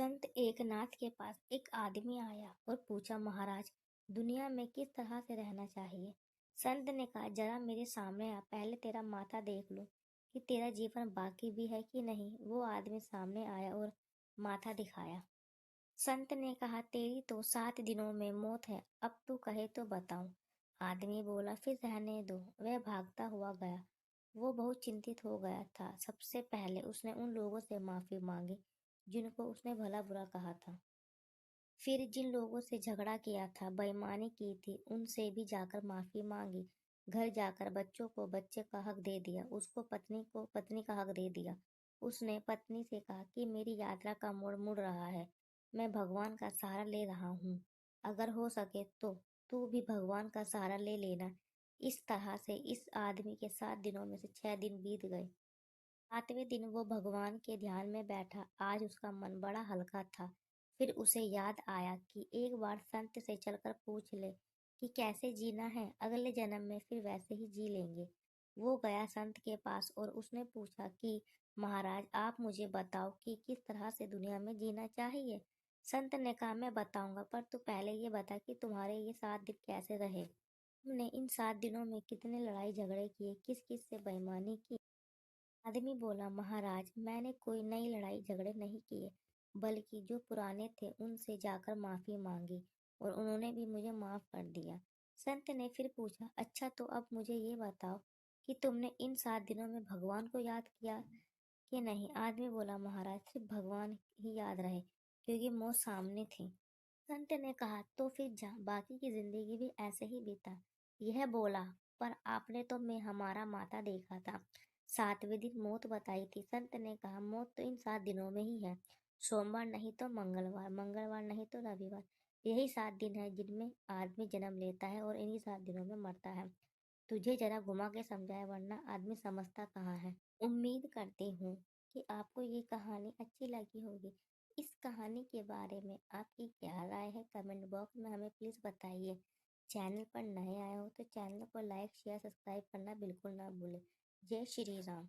संत एकनाथ के पास एक आदमी आया और पूछा, महाराज, दुनिया में किस तरह से रहना चाहिए। संत ने कहा, जरा मेरे सामने आ, पहले तेरा माथा देख लो कि तेरा जीवन बाकी भी है कि नहीं। वो आदमी सामने आया और माथा दिखाया। संत ने कहा, तेरी तो 7 दिनों में मौत है, अब तू कहे तो बताऊं। आदमी बोला, फिर रहने दो। वह भागता हुआ गया। वो बहुत चिंतित हो गया था। सबसे पहले उसने उन लोगों से माफी मांगी जिनको उसने भला बुरा कहा था। फिर जिन लोगों से झगड़ा किया था, बेईमानी की थी, उनसे भी जाकर माफी मांगी। घर जाकर बच्चों को बच्चे का हक दे दिया, उसको पत्नी को पत्नी का हक दे दिया। उसने पत्नी से कहा कि मेरी यात्रा का मोड़ मुड़ रहा है, मैं भगवान का सहारा ले रहा हूँ। अगर हो सके तो तू भी भगवान का सहारा ले लेना। इस तरह से इस आदमी के 7 दिनों में से 6 दिन बीत गए। 7वें दिन वो भगवान के ध्यान में बैठा। आज उसका मन बड़ा हल्का था। फिर उसे याद आया कि एक बार संत से चलकर पूछ ले कि कैसे जीना है, अगले जन्म में फिर वैसे ही जी लेंगे। वो गया संत के पास और उसने पूछा कि महाराज, आप मुझे बताओ कि किस तरह से दुनिया में जीना चाहिए। संत ने कहा, मैं बताऊंगा, पर तू पहले ये बता कि तुम्हारे ये 7 दिन कैसे रहे। तुमने इन 7 दिनों में कितने लड़ाई झगड़े किए, किस किस से बेईमानी की। आदमी बोला, महाराज, मैंने कोई नई लड़ाई झगड़े नहीं किए, बल्कि जो पुराने थे उनसे जाकर माफी मांगी और उन्होंने भी मुझे माफ कर दिया। संत ने फिर पूछा, अच्छा तो अब मुझे ये बताओ कि तुमने इन 7 दिनों में भगवान को याद किया कि नहीं। आदमी बोला, महाराज, सिर्फ भगवान ही याद रहे क्योंकि मौत सामने थी। संत ने कहा, तो फिर जा, बाकी की जिंदगी भी ऐसे ही बीता। यह बोला, पर आपने तो मैं हमारा माता देखा था, 7वें दिन मौत बताई थी। संत ने कहा, मौत तो इन 7 दिनों में ही है। सोमवार नहीं तो मंगलवार, मंगलवार नहीं तो रविवार। यही 7 दिन है जिनमें आदमी जन्म लेता है और इन्हीं 7 दिनों में मरता है। तुझे जरा घुमा के समझाए, वरना आदमी समझता कहाँ है। उम्मीद करती हूँ कि आपको ये कहानी अच्छी लगी होगी। इस कहानी के बारे में आपकी क्या राय है, कमेंट बॉक्स में हमें प्लीज़ बताइए। चैनल पर नए आए हो तो चैनल को लाइक शेयर सब्सक्राइब करना बिल्कुल ना भूलें। जय श्री राम।